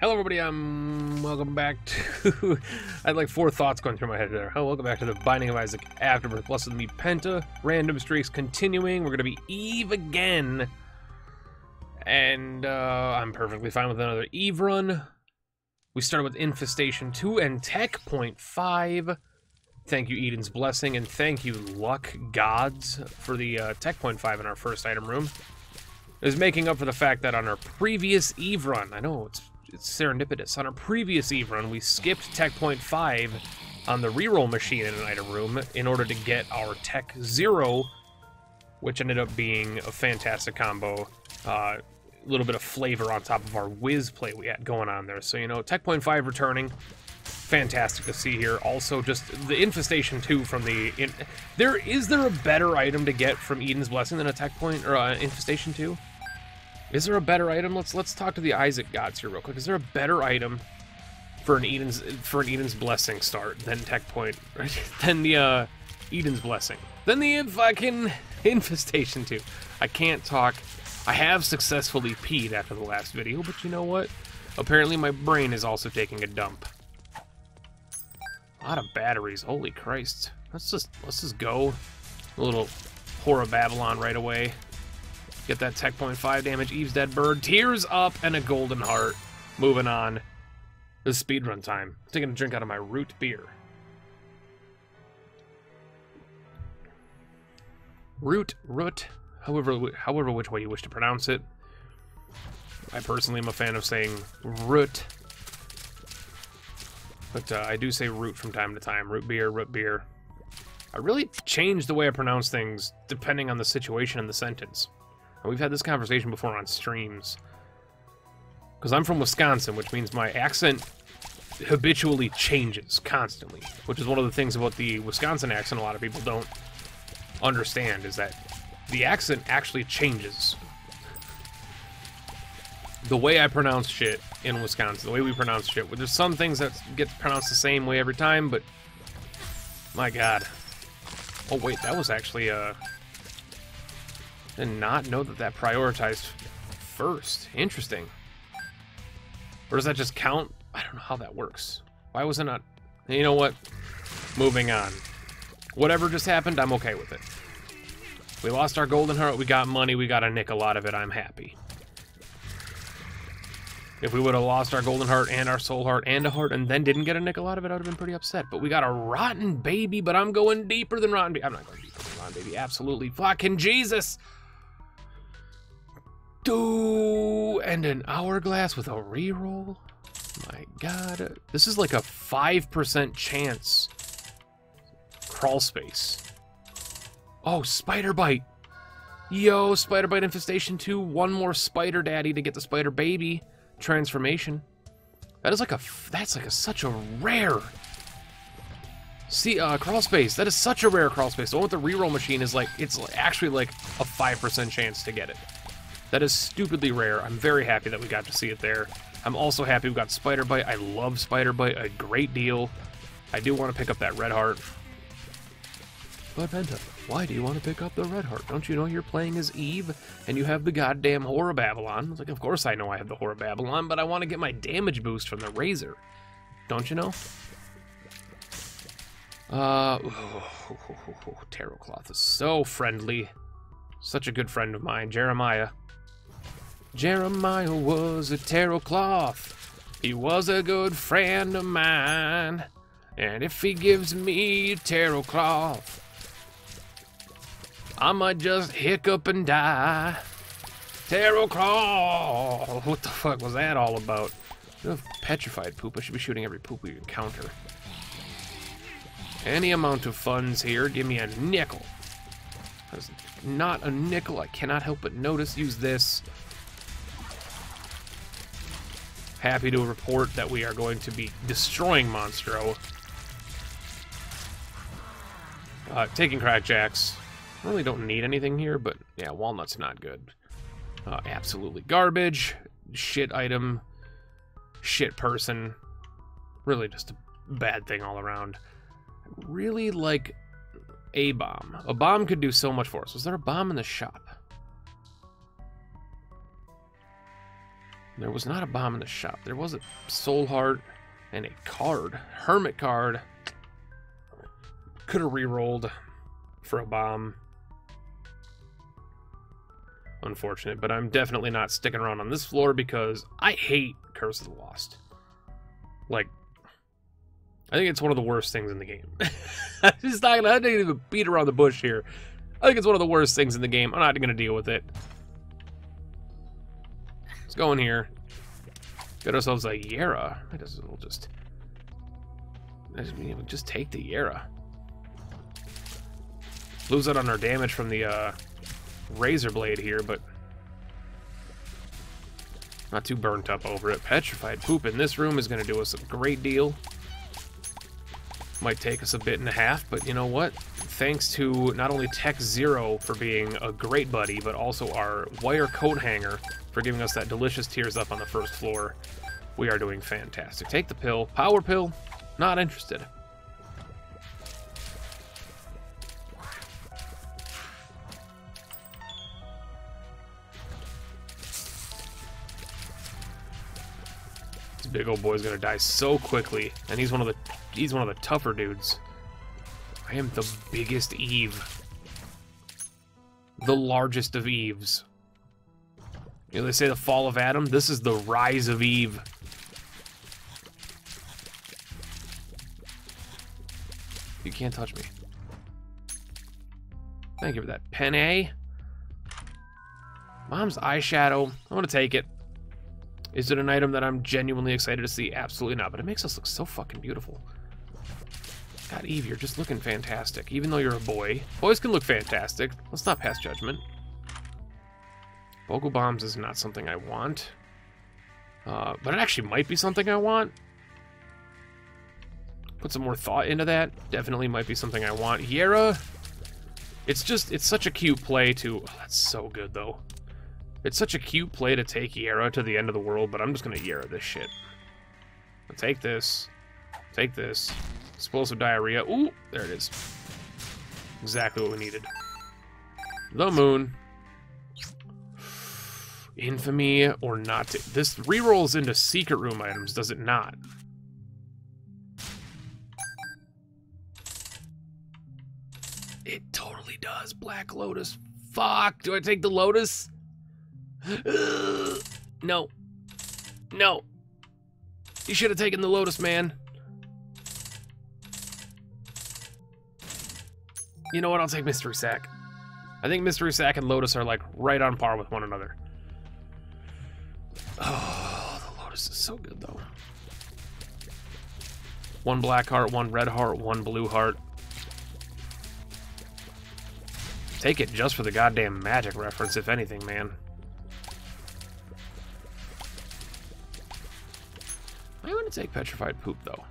Hello everybody, welcome back to, I had like four thoughts going through my head there. Hello, welcome back to the Binding of Isaac Afterbirth. Blessed to meet Penta, random streaks continuing. We're going to be Eve again. And I'm perfectly fine with another Eve run. We started with Infestation 2 and Tech Point 5. Thank you, Eden's Blessing, and thank you, Luck Gods, for the Tech Point 5 in our first item room. It was making up for the fact that on our previous Eve run, I know it's serendipitous. On our previous Eve run, we skipped Tech Point 5 on the reroll machine in an item room in order to get our Tech 0, which ended up being a fantastic combo. A little bit of flavor on top of our whiz play we had going on there. So, you know, Tech Point 5 returning. Fantastic to see here. Also, just the Infestation 2 from the... Is there a better item to get from Eden's Blessing than a Tech Point or Infestation 2? Is there a better item? Let's talk to the Isaac gods here real quick. Is there a better item for an Eden's Blessing start than Tech Point, than the Eden's Blessing, than the fucking Infestation 2? I can't talk. I have successfully peed after the last video, but you know what? Apparently my brain is also taking a dump. A lot of batteries. Holy Christ! Let's just go. A little Horror Babylon right away. Get that Tech Point 5 damage. Eve's dead bird. Tears up and a golden heart. Moving on. This is speedrun time. Taking a drink out of my root beer. Root, however which way you wish to pronounce it. I personally am a fan of saying root. But I do say root from time to time. Root beer. I really change the way I pronounce things depending on the situation and the sentence. And we've had this conversation before on streams. Because I'm from Wisconsin, which means my accent habitually changes constantly. Which is one of the things about the Wisconsin accent a lot of people don't understand, is that the accent actually changes. The way I pronounce shit in Wisconsin, the way we pronounce shit. There's some things that get pronounced the same way every time, but... my god. Oh wait, that was actually did not know that prioritized first. Interesting. Or does that just count? I don't know how that works. Why was it not... You know what? Moving on. Whatever just happened, I'm okay with it. We lost our golden heart, we got money, we got a nickel out of it, I'm happy. If we would have lost our golden heart and our soul heart and a heart and then didn't get a nickel out of it, I would have been pretty upset. But we got a rotten baby, but I'm going deeper than rotten baby. I'm not going deeper than rotten baby. Absolutely fucking Jesus. And an hourglass with a reroll. My god. This is like a 5% chance. Crawl space. Oh, spider bite. Yo, spider bite infestation 2. One more spider daddy to get the spider baby transformation. That is like such a rare crawl space. That is such a rare crawl space. The one with the reroll machine is like, it's actually like a 5% chance to get it. That is stupidly rare. I'm very happy that we got to see it there. I'm also happy we got spider bite. I love spider bite a great deal. I do want to pick up that red heart. But Penta, why do you want to pick up the red heart? Don't you know you're playing as Eve and you have the goddamn Horror Babylon? I was like, of course I know I have the Horror Babylon, but I want to get my damage boost from the Razor. Don't you know? Tarot Cloth is so friendly. Such a good friend of mine, Jeremiah. Jeremiah was a tarot cloth. He was a good friend of mine. And if he gives me a tarot cloth, I might just hiccup and die. Tarot cloth. What the fuck was that all about? Petrified poop. I should be shooting every poop we encounter. Any amount of funds here. Give me a nickel. That's not a nickel. I cannot help but notice. Use this. Happy to report that we are going to be destroying Monstro. Taking crackjacks. Really don't need anything here, but yeah, walnut's not good. Absolutely garbage. Shit item. Shit person. Really just a bad thing all around. I really like a bomb. A bomb could do so much for us. Was there a bomb in the shop? There was not a bomb in the shop. There was a soul heart and a card. Hermit card. Could have re-rolled for a bomb. Unfortunate, but I'm definitely not sticking around on this floor because I hate Curse of the Lost. Like, I think it's one of the worst things in the game. I didn't even beat around the bush here. I think it's one of the worst things in the game. I'm not going to deal with it. Let's go in here. Get ourselves a Yara. I guess we'll just take the Yara. Lose out on our damage from the razor blade here, but not too burnt up over it. Petrified poop in this room is going to do us a great deal. Might take us a bit and a half, but you know what? Thanks to not only Tech Zero for being a great buddy, but also our wire coat hanger for giving us that delicious tears up on the first floor, we are doing fantastic. Take the pill. Power pill, not interested. Big old boy's gonna die so quickly, and he's one of the tougher dudes. I am the biggest Eve. The largest of Eves. You know, they say the fall of Adam, this is the rise of Eve. You can't touch me. Thank you for that. Penne. Mom's eyeshadow. I want to take it. Is it an item that I'm genuinely excited to see? Absolutely not, but it makes us look so fucking beautiful. God, Eve, you're just looking fantastic. Even though you're a boy. Boys can look fantastic. Let's not pass judgment. Bogle Bombs is not something I want. But it actually might be something I want. Put some more thought into that. Definitely might be something I want. Yara. It's such a cute play to... Oh, that's so good, though. It's such a cute play to take Yara to the end of the world, but I'm just gonna Yara this shit. I'll take this. Take this. Explosive diarrhea. Ooh, there it is. Exactly what we needed. The moon. Infamy or not. This rerolls into secret room items, does it not? It totally does. Black Lotus. Fuck. Do I take the Lotus? No. No. You should have taken the Lotus, man. You know what? I'll take Mystery Sack. I think Mystery Sack and Lotus are, like, right on par with one another. Oh, the Lotus is so good, though. One black heart, one red heart, one blue heart. Take it just for the goddamn magic reference, if anything, man. I want to take Petrified Poop, though.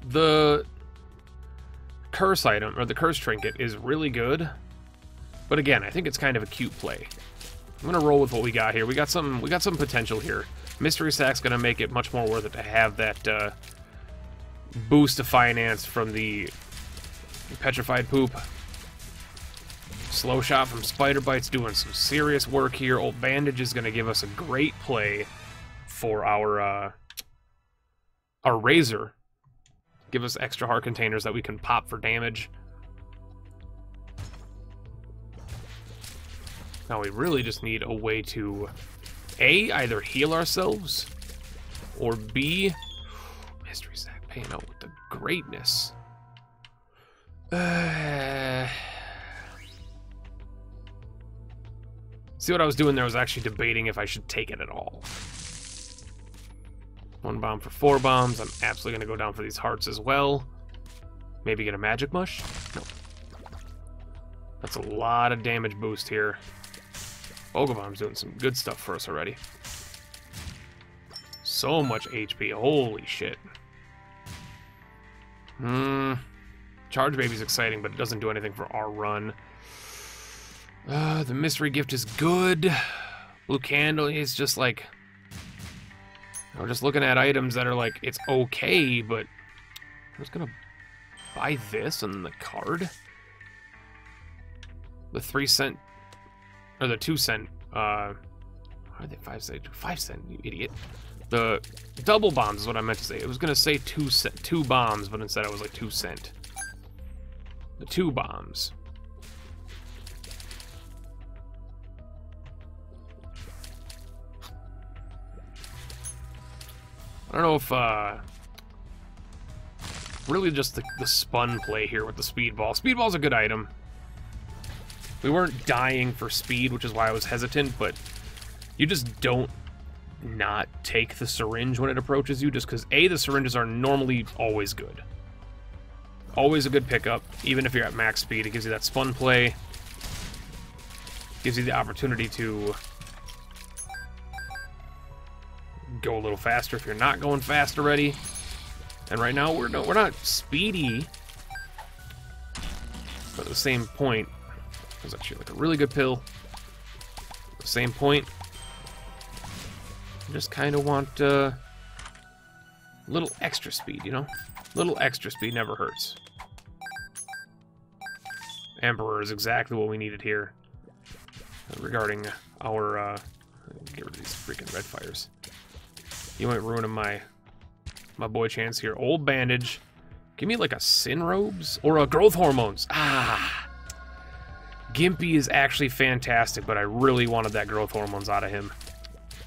The curse item, or the curse trinket, is really good. But again, I think it's kind of a cute play. I'm gonna roll with what we got here. We got some potential here. Mystery Sack's gonna make it much more worth it to have that boost of finance from the Petrified Poop. Slow shot from Spider Bite's doing some serious work here. Old Bandage is gonna give us a great play for our Razor. Give us extra heart containers that we can pop for damage. Now we really just need a way to A, either heal ourselves, or B, Mystery Sack paying out with the greatness. See what I was doing there? I was actually debating if I should take it at all. One bomb for 4 bombs. I'm absolutely going to go down for these hearts as well. Maybe get a magic mush? No. That's a lot of damage boost here. Bogle Bomb's doing some good stuff for us already. So much HP. Holy shit. Charge Baby's exciting, but it doesn't do anything for our run. The Mystery Gift is good. Blue Candle is just like... We're just looking at items that are like, it's okay, but I'm just gonna buy this and the card. The 3 cent, or the 2 cent Why are they 5 cent? 5 cent, you idiot. The double bombs is what I meant to say. It was gonna say 2 bombs, but instead I was like 2 cent. The 2 bombs. I don't know if, really just the spun play here with the speedball. Speedball's a good item. We weren't dying for speed, which is why I was hesitant, but you just don't not take the syringe when it approaches you, just because, A, the syringes are normally always good. Always a good pickup, even if you're at max speed. It gives you that spun play. Gives you the opportunity to go a little faster if you're not going fast already. And right now we're not speedy, but at the same point, it was actually like a really good pill. At the same point, I just kind of want a little extra speed, you know? A little extra speed never hurts. Emperor is exactly what we needed here regarding our get rid of these freaking red fires. You ain't ruining my boy chance here. Old bandage. Give me like a sin robes or a growth hormones. Ah, Gimpy is actually fantastic, but I really wanted that growth hormones out of him.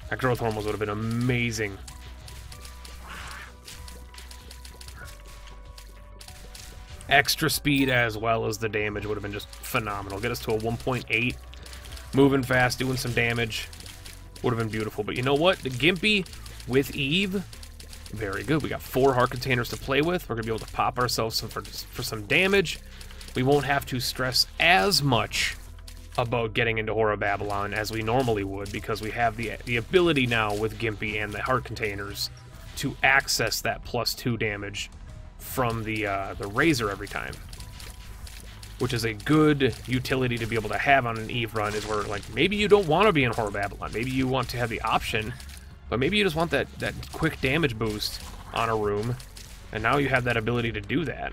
That growth hormones would have been amazing. Extra speed as well as the damage would have been just phenomenal. Get us to a 1.8. Moving fast, doing some damage. Would have been beautiful. But you know what? The Gimpy with Eve, very good. We got 4 heart containers to play with. We're going to be able to pop ourselves for some damage. We won't have to stress as much about getting into Horror Babylon as we normally would, because we have the ability now with Gimpy and the heart containers to access that +2 damage from the Razor every time, which is a good utility to be able to have on an Eve run. Is where, like, maybe you don't want to be in Horror Babylon, maybe you want to have the option, but maybe you just want that quick damage boost on a room, and now you have that ability to do that.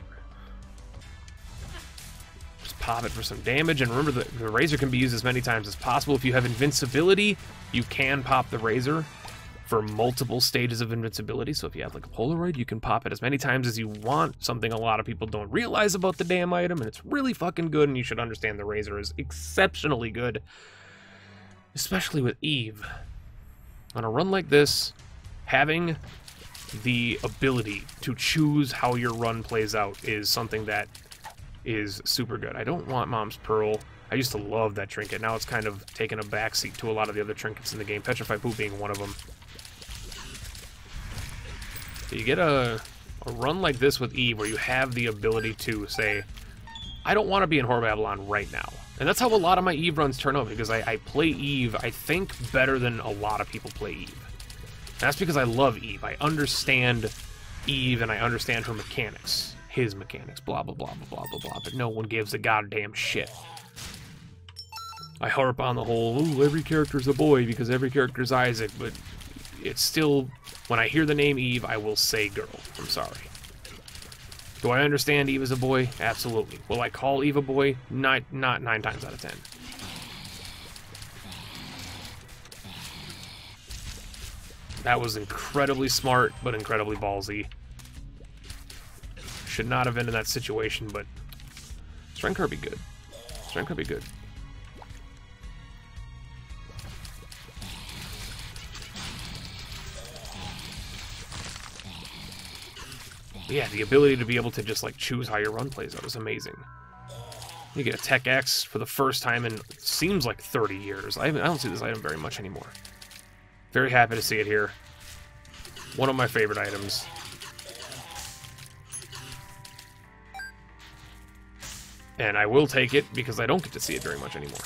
Just pop it for some damage, and remember the Razor can be used as many times as possible. If you have invincibility, you can pop the Razor for multiple stages of invincibility. So if you have like a Polaroid, you can pop it as many times as you want, something a lot of people don't realize about the damn item, and it's really fucking good, and you should understand the Razor is exceptionally good, especially with Eve. On a run like this, having the ability to choose how your run plays out is something that is super good. I don't want Mom's Pearl. I used to love that trinket. Now it's kind of taken a backseat to a lot of the other trinkets in the game, Petrified Poop being one of them. So you get a run like this with Eve where you have the ability to say, I don't want to be in Horror Babylon right now. And that's how a lot of my Eve runs turn out, because I play Eve, I think, better than a lot of people play Eve. And that's because I love Eve. I understand Eve, and I understand her mechanics. His mechanics, blah, blah, blah, blah, blah, blah, blah, but no one gives a goddamn shit. I harp on the whole, ooh, every character's a boy because every character's Isaac, but it's still, when I hear the name Eve, I will say girl. I'm sorry. Do I understand Eve as a boy? Absolutely. Will I call Eve a boy? Not 9 times out of 10. That was incredibly smart, but incredibly ballsy. Should not have been in that situation, but strength could be good. Strength could be good. Yeah, the ability to be able to just like choose how your run plays out is amazing. You get a Tech X for the first time in, it seems like 30 years. I don't see this item very much anymore. Very happy to see it here. One of my favorite items. And I will take it because I don't get to see it very much anymore.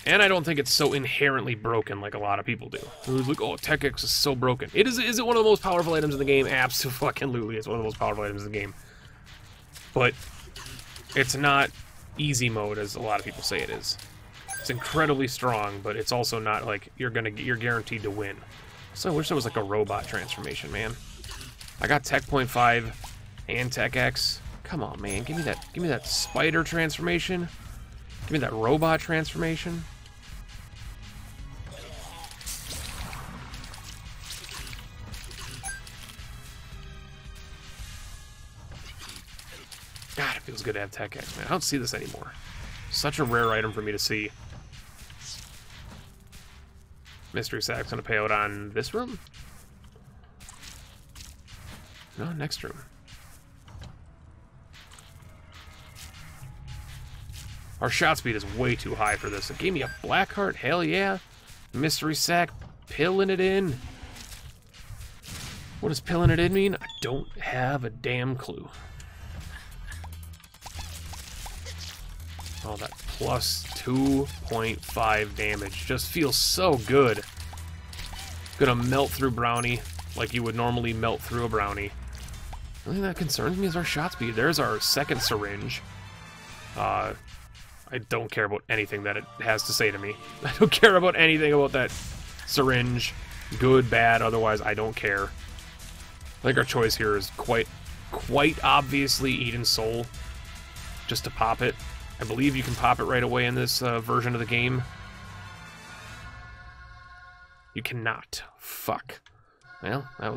And I don't think it's so inherently broken like a lot of people do. Who's like, oh, Tech X is so broken. Is it one of the most powerful items in the game? Absolutely, it's one of the most powerful items in the game. But it's not easy mode as a lot of people say it is. It's incredibly strong, but it's also not like you're guaranteed to win. So I wish there was like a robot transformation, man. I got Tech 0.5 and Tech X. Come on, man, give me that spider transformation. Give me that robot transformation. God, it feels good to have Tech X, man. I don't see this anymore. Such a rare item for me to see. Mystery Sack's gonna pay out on this room? No, next room. Our shot speed is way too high for this. It gave me a black heart, hell yeah. Mystery Sack, pilling it in. What does pilling it in mean? I don't have a damn clue. Oh, that plus 2.5 damage just feels so good. Gonna melt through Brownie like you would normally melt through a Brownie. The only thing that concerns me is our shot speed. There's our second syringe. I don't care about anything that it has to say to me. I don't care about anything about that syringe. Good, bad, otherwise I don't care. I think our choice here is quite obviously Eden's Soul. Just to pop it. I believe you can pop it right away in this version of the game. You cannot. Fuck. Well, that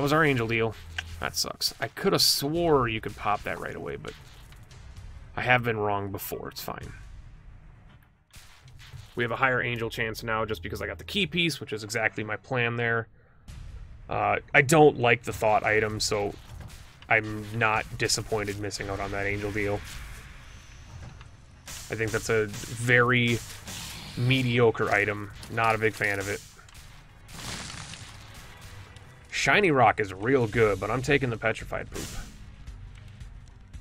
was our angel deal. That sucks. I could have swore you could pop that right away, but I have been wrong before. It's fine. We have a higher angel chance now just because I got the key piece, which is exactly my plan there. I don't like the thought item, so I'm not disappointed missing out on that angel deal. I think that's a very mediocre item. Not a big fan of it. Shiny Rock is real good, but I'm taking the Petrified Poop.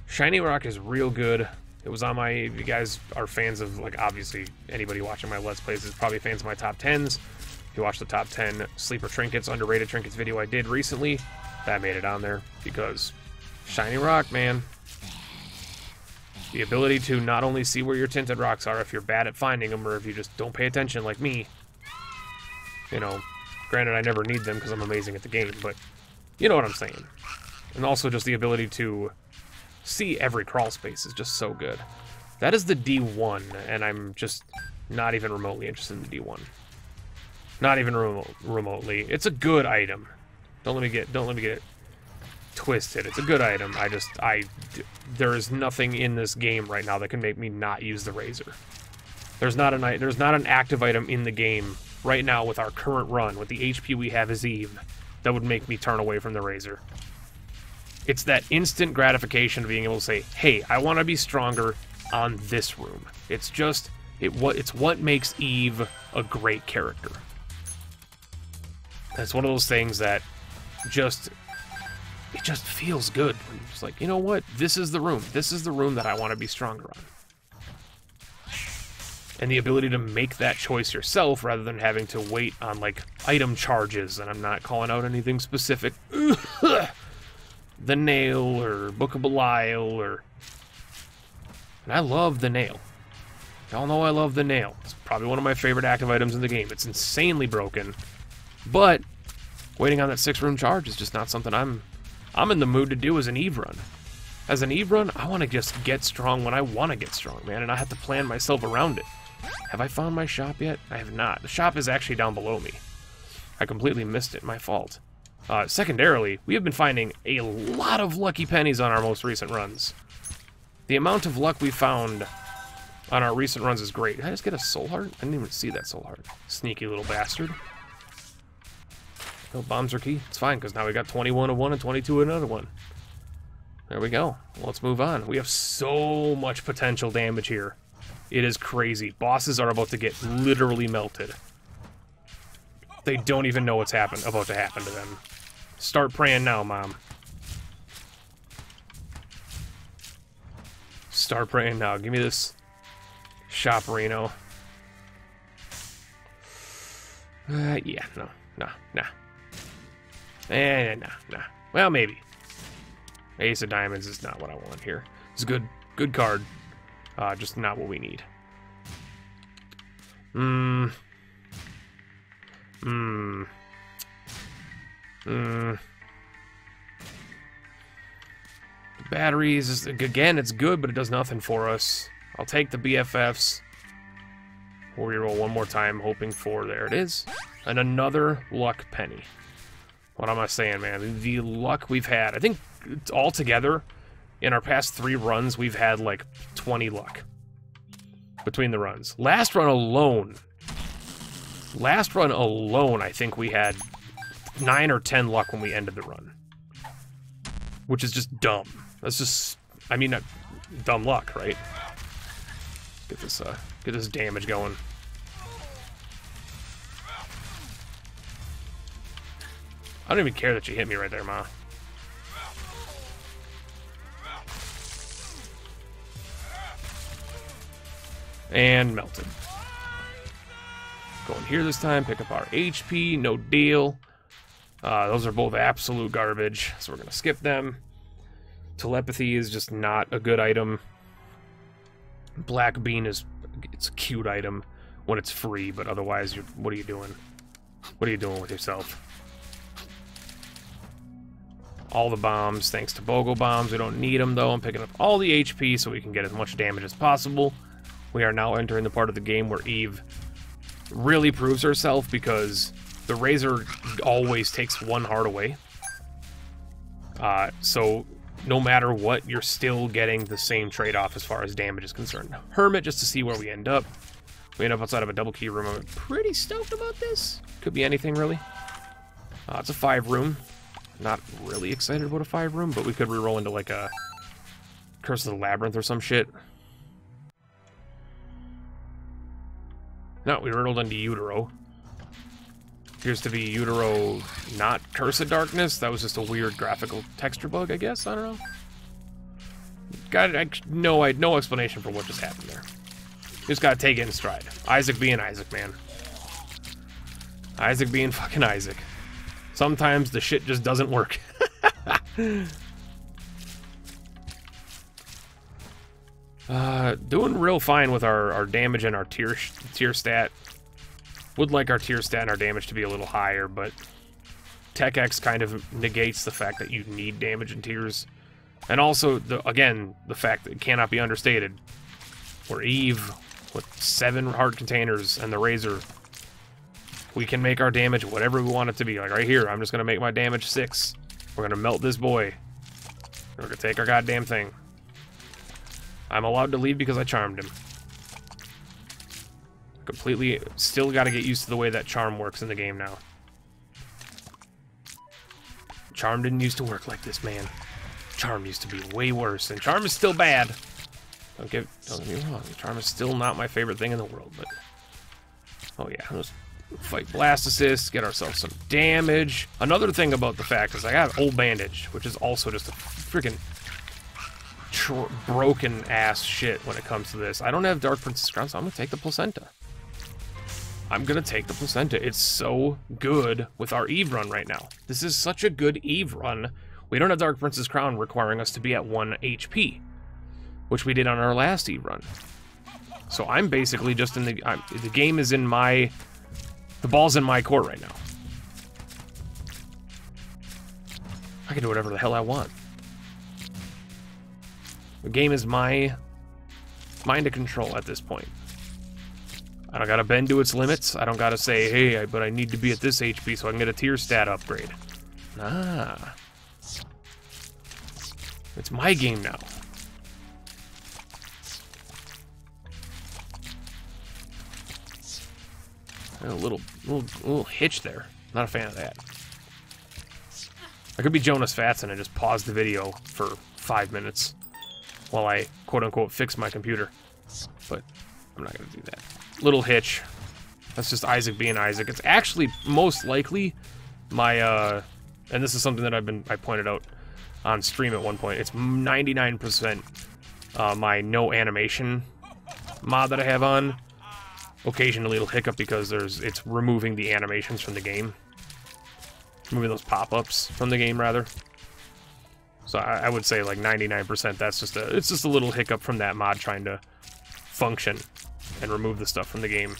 Shiny Rock is real good. It was on my... If you guys are fans of, like, obviously, anybody watching my Let's Plays is probably fans of my top 10s. If you watch the top 10 Sleeper Trinkets, Underrated Trinkets video I did recently, that made it on there, because Shiny Rock, man. The ability to not only see where your tinted rocks are if you're bad at finding them, or if you just don't pay attention like me. You know, granted I never need them because I'm amazing at the game, but you know what I'm saying. And also just the ability to see every crawl space is just so good. That is the D1, and I'm just not even remotely interested in the D1. Not even remotely. It's a good item. Don't let me get it twisted. It's a good item. There is nothing in this game right now that can make me not use the razor. There's not an active item in the game right now with our current run, with the HP we have as Eve, that would make me turn away from the razor. It's that instant gratification of being able to say, hey, I want to be stronger on this room. It's what makes Eve a great character. It's one of those things that it just feels good. When you're just like, you know what? This is the room. This is the room that I want to be stronger on. And the ability to make that choice yourself rather than having to wait on, like, item charges. And I'm not calling out anything specific. The Nail or Book of Belial or... And I love the Nail. Y'all know I love the Nail. It's probably one of my favorite active items in the game. It's insanely broken. But waiting on that 6-room charge is just not something I'm in the mood to do as an Eve run. As an Eve run, I want to just get strong when I want to get strong, man, and I have to plan myself around it. Have I found my shop yet? I have not. The shop is actually down below me. I completely missed it. My fault. Secondarily, we have been finding a lot of lucky pennies on our most recent runs. The amount of luck we found on our recent runs is great. Did I just get a soul heart? I didn't even see that soul heart. Sneaky little bastard. No, bombs are key. It's fine, because now we got 21 of one and 22 of another one. There we go. Well, let's move on. We have so much potential damage here. It is crazy. Bosses are about to get literally melted. They don't even know what's about to happen to them. Start praying now, Mom. Start praying now. Give me this shop, Reno. Yeah, no. Nah. Nah. Well, maybe. Ace of Diamonds is not what I want here. It's a good card. Just not what we need. Batteries, again, it's good, but it does nothing for us. I'll take the BFFs. We'll reroll one more time, hoping for, there it is, and another luck penny. What am I saying, man? The luck we've had, I think altogether, in our past 3 runs, we've had like 20 luck between the runs. Last run alone, I think we had 9 or 10 luck when we ended the run. Which is just dumb. That's just, I mean, dumb luck, right? Get this damage going. I don't even care that you hit me right there, Ma. And melted. Going here this time, pick up our HP, no deal. Those are both absolute garbage, so we're gonna skip them. Telepathy is just not a good item. Black Bean it's a cute item when it's free, but otherwise, what are you doing? What are you doing with yourself? All the bombs, thanks to Bogo Bombs. We don't need them, though. I'm picking up all the HP so we can get as much damage as possible. We are now entering the part of the game where Eve really proves herself because the Razor always takes 1 heart away. So no matter what, you're still getting the same trade-off as far as damage is concerned. Hermit, just to see where we end up. We end up outside of a double key room. I'm pretty stoked about this. Could be anything, really. It's a 5 room. Not really excited about a 5 room, but we could reroll into like a Curse of the Labyrinth or some shit. No, we rolled into Utero. Appears to be Utero, not Curse of Darkness. That was just a weird graphical texture bug, I guess. I don't know. No explanation for what just happened there. Just gotta take it in stride. Isaac being Isaac, man. Isaac being fucking Isaac. Sometimes the shit just doesn't work. Doing real fine with our damage and our tier stat. Would like our tier stat and our damage to be a little higher, but Tech X kind of negates the fact that you need damage and tiers. And also, again, the fact that it cannot be understated. Where Eve, with 7 heart containers and the Razor, we can make our damage whatever we want it to be. Like right here, I'm just going to make my damage 6. We're going to melt this boy. We're going to take our goddamn thing. I'm allowed to leave because I charmed him. Completely, still got to get used to the way that charm works in the game now. Charm didn't used to work like this, man. Charm used to be way worse, and charm is still bad. Don't get me wrong, charm is still not my favorite thing in the world, but... Oh yeah, let's fight Blast Assist, get ourselves some damage. Another thing about the fact is I got Old Bandage, which is also just a freaking broken ass shit when it comes to this. I don't have Dark Princess Crown, so I'm gonna take the Placenta. I'm gonna take the Placenta. It's so good with our Eve run right now. This is such a good Eve run. We don't have Dark Princess Crown requiring us to be at 1 HP, which we did on our last Eve run. So I'm basically just in the game is in my... The ball's in my court right now. I can do whatever the hell I want. The game is mine to control at this point. I don't gotta bend to its limits. I don't gotta say, hey, but I need to be at this HP so I can get a tier stat upgrade. Nah. It's my game now. A little hitch there. Not a fan of that. I could be Jonas Fatson and just pause the video for 5 minutes while I quote-unquote fix my computer. But I'm not gonna do that. Little hitch. That's just Isaac being Isaac. It's actually most likely my and this is something that I pointed out on stream at one point. It's 99% my no animation mod that I have on. Occasionally it'll hiccup because it's removing the animations from the game. Removing those pop-ups from the game, rather. So I would say like 99% that's just it's just a little hiccup from that mod trying to function and remove the stuff from the game.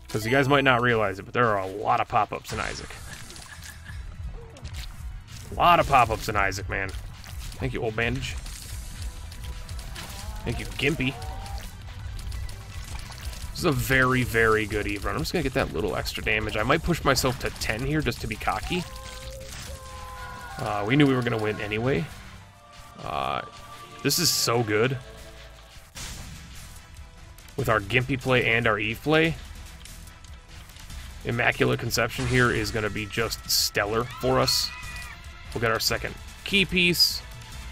Because you guys might not realize it, but there are a lot of pop-ups in Isaac. A lot of pop-ups in Isaac, man. Thank you, Old Bandage. Thank you, Gimpy. This is a very, very good Eve run. I'm just going to get that little extra damage. I might push myself to 10 here just to be cocky. We knew we were going to win anyway. This is so good. With our Gimpy play and our Eve play. Immaculate Conception here is going to be just stellar for us. We'll get our second key piece.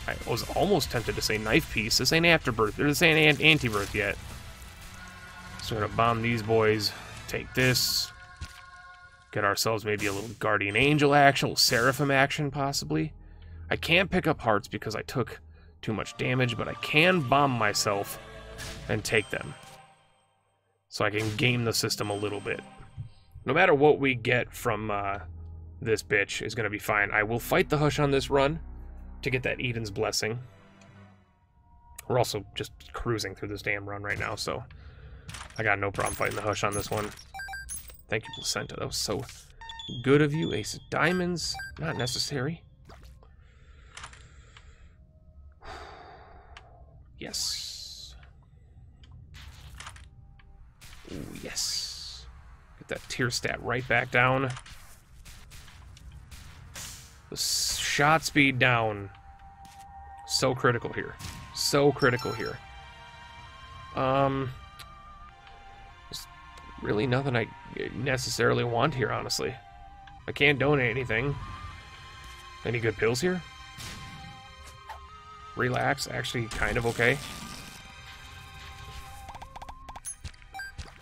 I was almost tempted to say knife piece. This ain't Afterbirth. This ain't Antibirth yet. So we're going to bomb these boys. Take this. Get ourselves maybe a little Guardian Angel action, a little Seraphim action, possibly. I can't pick up hearts because I took too much damage, but I can bomb myself and take them. So I can game the system a little bit. No matter what we get from this bitch is going to be fine. I will fight the Hush on this run to get that Eden's Blessing. We're also just cruising through this damn run right now, so I got no problem fighting the Hush on this one. Thank you, Placenta. That was so good of you. Ace of Diamonds. Not necessary. Yes. Ooh, yes. Get that tier stat right back down. The shot speed down. So critical here. So critical here. There's really nothing I necessarily want here, honestly. I can't donate anything. Any good pills here? Relax, actually kind of okay.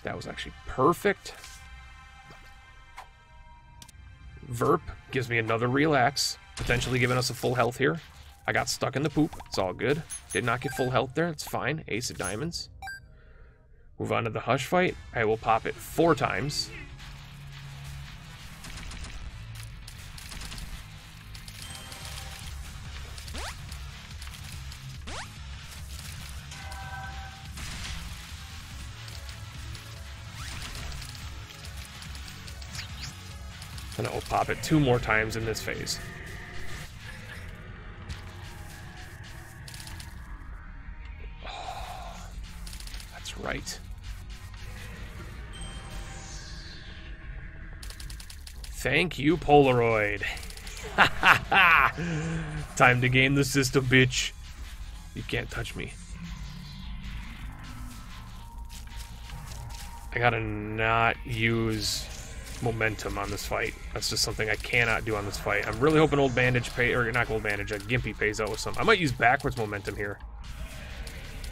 That was actually perfect. Verp gives me another relax, potentially giving us a full health here. I got stuck in the poop. It's all good. Did not get full health there. It's fine. Ace of Diamonds. Move on to the Hush fight. I will pop it 4 times. And I will pop it 2 more times in this phase. Oh, that's right. Thank you, Polaroid. Time to game the system, bitch. You can't touch me. I gotta not use momentum on this fight. That's just something I cannot do on this fight. I'm really hoping Old Bandage or not Old Bandage, Gimpy pays out with some. I might use backwards momentum here.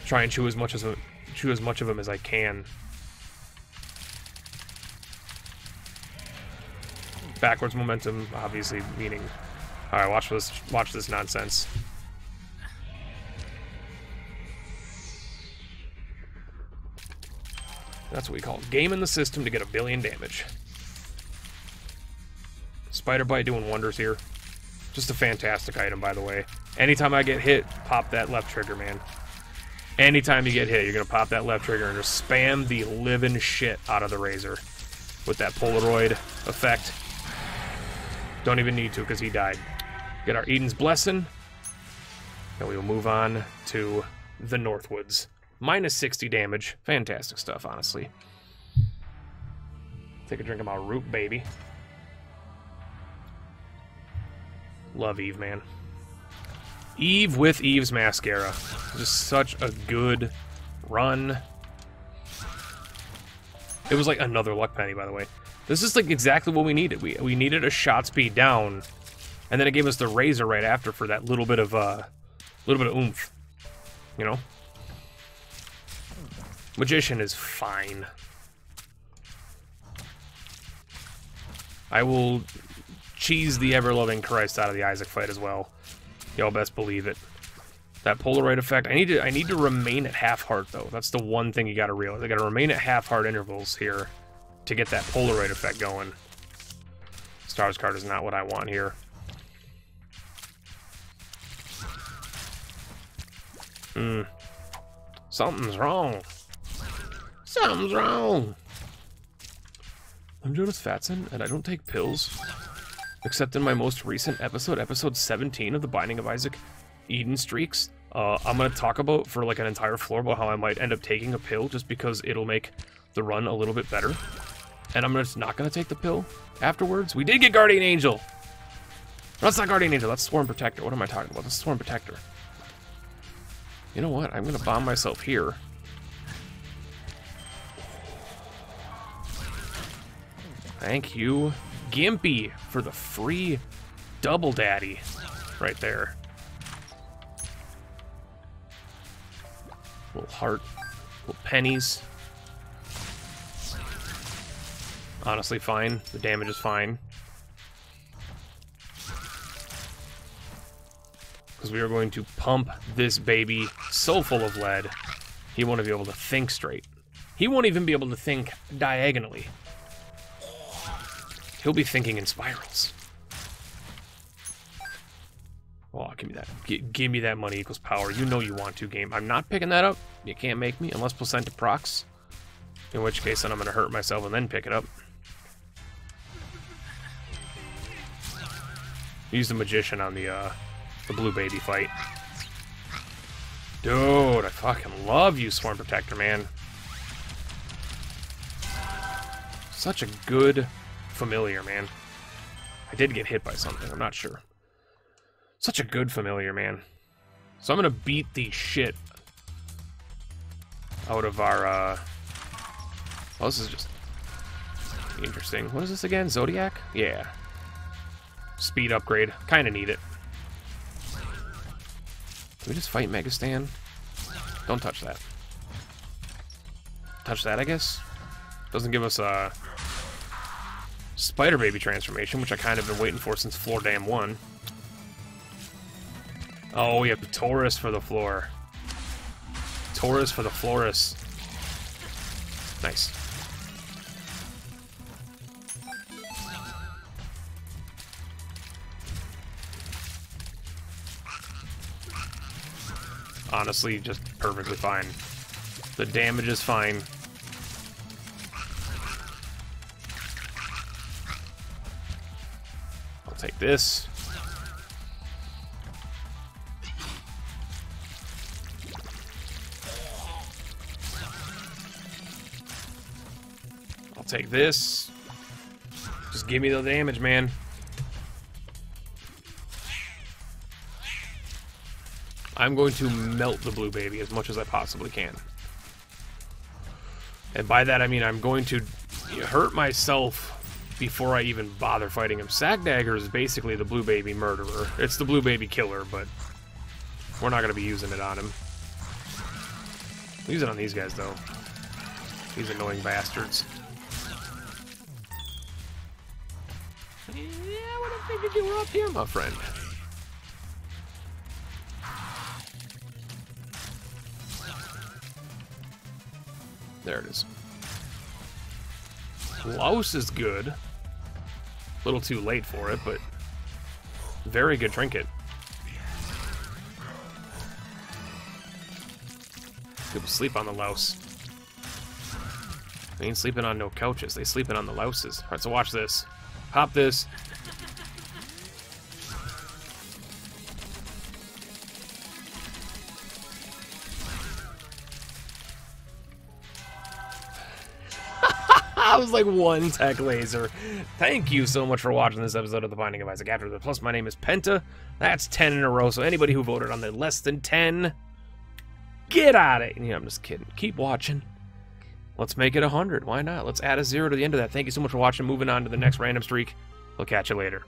Try and chew as much of them as I can. Backwards momentum, obviously meaning. All right, watch this nonsense. That's what we call gaming the system to get 1 billion damage. Spider Bite doing wonders here. Just a fantastic item, by the way. Anytime I get hit, pop that left trigger, man. Anytime you get hit, you're going to pop that left trigger and just spam the living shit out of the Razor with that Polaroid effect. Don't even need to because he died. Get our Eden's Blessing. And we will move on to the Northwoods. Minus 60 damage. Fantastic stuff, honestly. Take a drink of my root, baby. Love Eve, man. Eve with Eve's Mascara. Just such a good run. It was like another luck penny, by the way. This is like exactly what we needed. We needed a shot speed down, and then it gave us the Razor right after for that little bit of oomph. You know? Magician is fine. I will cheese the ever-loving Christ out of the Isaac fight as well. Y'all best believe it. That Polaroid effect. I need to remain at half heart though. That's the one thing you gotta realize. I gotta remain at half heart intervals here to get that Polaroid effect going. Stars card is not what I want here. Something's wrong. Something's wrong. I'm Jonas Fatson, and I don't take pills. Except in my most recent episode, episode 17 of The Binding of Isaac, Eden Streaks. I'm going to talk about for like an entire floor about how I might end up taking a pill just because it'll make the run a little bit better. And I'm just not going to take the pill afterwards. We did get Guardian Angel. No, that's not Guardian Angel. That's Swarm Protector. What am I talking about? That's Swarm Protector. You know what? I'm going to bomb myself here. Thank you, Gimpy, for the free double daddy right there. Little heart, little pennies. Honestly, fine. The damage is fine. Because we are going to pump this baby so full of lead, he won't be able to think straight. He won't even be able to think diagonally. He'll be thinking in spirals. Oh, give me that. Give me that money equals power. You know you want to, game. I'm not picking that up. You can't make me, unless placenta procs. In which case, then I'm going to hurt myself and then pick it up. Use the magician on the blue baby fight. Dude, I fucking love you, Swarm Protector, man. Such a good familiar, man. I did get hit by something, I'm not sure. Such a good familiar, man. So I'm gonna beat the shit out of our, oh, this is just interesting. What is this again? Zodiac? Yeah. Speed upgrade. Kinda need it. Can we just fight Megastan? Don't touch that. Touch that, I guess? Doesn't give us a Spider Baby transformation, which I kind of been waiting for since Floor Dam 1. Oh, we have the Taurus for the floor. Taurus for the Florus. Nice. Honestly, just perfectly fine. The damage is fine. I'll take this. I'll take this. Just give me the damage, man. I'm going to melt the blue baby as much as I possibly can. And by that I mean I'm going to hurt myself before I even bother fighting him. Sack Dagger is basically the blue baby murderer. It's the blue baby killer, but we're not going to be using it on him. We'll use it on these guys, though. These annoying bastards. Yeah, I would have figured you were up here, my friend. There it is. Louse is good. A little too late for it, but very good trinket. People sleep on the louse. They ain't sleeping on no couches. They sleeping on the louses. All right, so watch this. Pop this. I was like one tech laser. Thank you so much for watching this episode of The Binding of Isaac Afterbirth. Plus, my name is Penta. That's 10 in a row. So anybody who voted on the less than 10, get out of it. Yeah, I'm just kidding. Keep watching. Let's make it 100. Why not? Let's add a 0 to the end of that. Thank you so much for watching. Moving on to the next random streak. We'll catch you later.